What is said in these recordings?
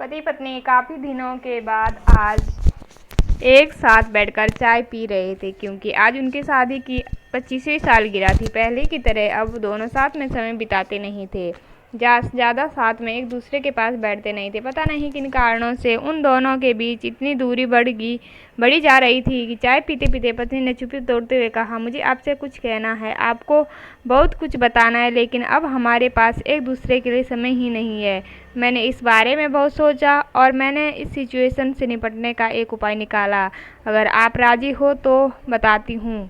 पति पत्नी काफ़ी दिनों के बाद आज एक साथ बैठकर चाय पी रहे थे, क्योंकि आज उनकी शादी की 25वीं सालगिरह थी। पहले की तरह अब दोनों साथ में समय बिताते नहीं थे, ज़्यादा साथ में एक दूसरे के पास बैठते नहीं थे। पता नहीं किन कारणों से उन दोनों के बीच इतनी दूरी बढ़ी जा रही थी कि चाय पीते पीते पत्नी ने चुप्पी तोड़ते हुए कहा, मुझे आपसे कुछ कहना है, आपको बहुत कुछ बताना है, लेकिन अब हमारे पास एक दूसरे के लिए समय ही नहीं है। मैंने इस बारे में बहुत सोचा और मैंने इस सिचुएशन से निपटने का एक उपाय निकाला। अगर आप राजी हो तो बताती हूँ।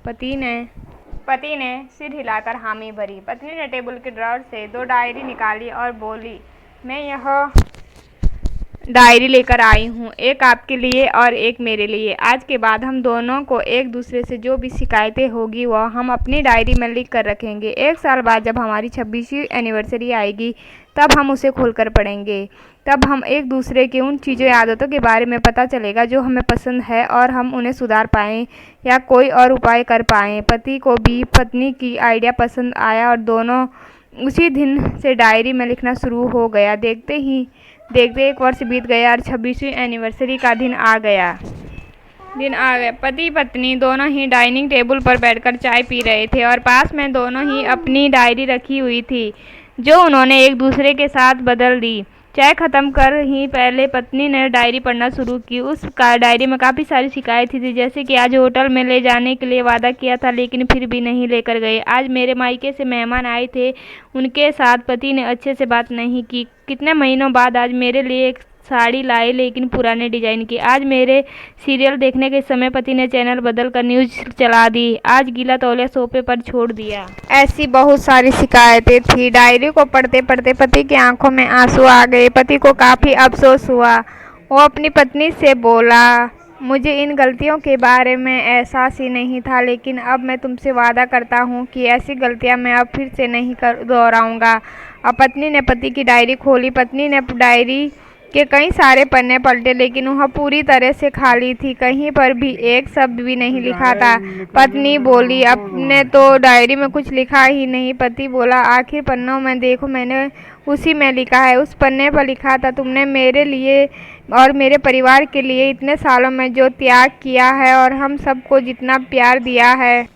पति ने सिर हिलाकर हामी भरी। पत्नी ने टेबल के ड्रॉर से 2 डायरी निकाली और बोली, मैं यह डायरी लेकर आई हूँ, एक आपके लिए और एक मेरे लिए। आज के बाद हम दोनों को एक दूसरे से जो भी शिकायतें होगी वह हम अपनी डायरी में लिख कर रखेंगे। 1 साल बाद जब हमारी 26वीं एनिवर्सरी आएगी तब हम उसे खोलकर पढ़ेंगे। तब हम एक दूसरे की उन चीज़ों या आदतों के बारे में पता चलेगा जो हमें पसंद है और हम उन्हें सुधार पाएँ या कोई और उपाय कर पाएँ। पति को भी पत्नी की आइडिया पसंद आया और दोनों उसी दिन से डायरी में लिखना शुरू हो गया। देखते 1 वर्ष बीत गया और 26वीं एनिवर्सरी का दिन आ गया। पति पत्नी दोनों ही डाइनिंग टेबल पर बैठकर चाय पी रहे थे और पास में दोनों ही अपनी डायरी रखी हुई थी, जो उन्होंने एक दूसरे के साथ बदल दी। चाय खत्म कर ही पहले पत्नी ने डायरी पढ़ना शुरू की। उस डायरी में काफ़ी सारी शिकायतें थी, जैसे कि आज होटल में ले जाने के लिए वादा किया था लेकिन फिर भी नहीं लेकर गए। आज मेरे मायके से मेहमान आए थे, उनके साथ पति ने अच्छे से बात नहीं की। कितने महीनों बाद आज मेरे लिए एक साड़ी लाए लेकिन पुराने डिजाइन की। आज मेरे सीरियल देखने के समय पति ने चैनल बदल कर न्यूज़ चला दी। आज गीला तौलिया सोफे पर छोड़ दिया। ऐसी बहुत सारी शिकायतें थी। डायरी को पढ़ते पढ़ते पति की आंखों में आंसू आ गए। पति को काफ़ी अफसोस हुआ। वो अपनी पत्नी से बोला, मुझे इन गलतियों के बारे में एहसास ही नहीं था, लेकिन अब मैं तुमसे वादा करता हूँ कि ऐसी गलतियाँ मैं अब फिर से नहीं दोहराऊँगा। अब पत्नी ने पति की डायरी खोली। पत्नी ने डायरी के कई सारे पन्ने पलटे, लेकिन वह पूरी तरह से खाली थी। कहीं पर भी एक शब्द भी नहीं लिखा था। पत्नी बोली, आपने तो डायरी में कुछ लिखा ही नहीं। पति बोला, आखिर पन्नों में देखो, मैंने उसी में लिखा है। उस पन्ने पर लिखा था, तुमने मेरे लिए और मेरे परिवार के लिए इतने सालों में जो त्याग किया है और हम सबको जितना प्यार दिया है,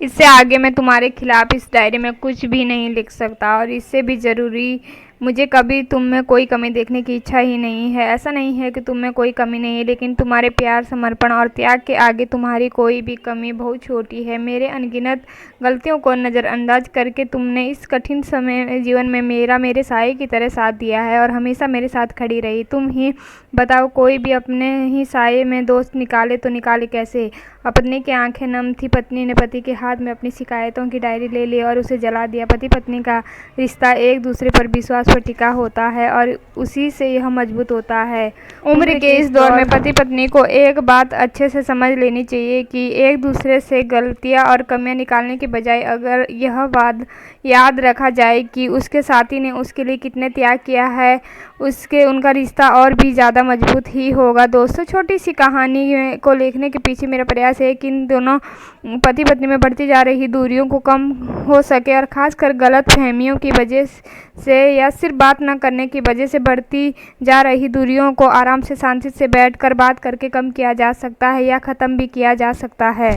इससे आगे मैं तुम्हारे खिलाफ इस डायरी में कुछ भी नहीं लिख सकता। और इससे भी ज़रूरी, मुझे कभी तुम में कोई कमी देखने की इच्छा ही नहीं है। ऐसा नहीं है कि तुम में कोई कमी नहीं है, लेकिन तुम्हारे प्यार, समर्पण और त्याग के आगे तुम्हारी कोई भी कमी बहुत छोटी है। मेरे अनगिनत गलतियों को नज़रअंदाज करके तुमने इस कठिन समय जीवन में मेरे साये की तरह साथ दिया है और हमेशा मेरे साथ खड़ी रही। तुम ही बताओ, कोई भी अपने ही साये में दोस्त निकाले तो निकाले कैसे? पत्नी की आंखें नम थी। पत्नी ने पति के हाथ में अपनी शिकायतों की डायरी ले ली और उसे जला दिया। पति पत्नी का रिश्ता एक दूसरे पर विश्वास पर टिका होता है और उसी से यह मजबूत होता है। उम्र के इस दौर में पति पत्नी को एक बात अच्छे से समझ लेनी चाहिए कि एक दूसरे से गलतियां और कमियां निकालने के बजाय अगर यह बात याद रखा जाए कि उसके साथी ने उसके लिए कितने त्याग किया है, उनका रिश्ता और भी ज़्यादा मजबूत ही होगा। दोस्तों, छोटी सी कहानी को लिखने के पीछे मेरा प्रयास है कि इन दोनों पति पत्नी में बढ़ती जा रही दूरियों को कम हो सके और ख़ासकर गलत फहमियों की वजह से या सिर्फ बात न करने की वजह से बढ़ती जा रही दूरियों को आराम से, शांति से बैठकर बात करके कम किया जा सकता है या ख़त्म भी किया जा सकता है।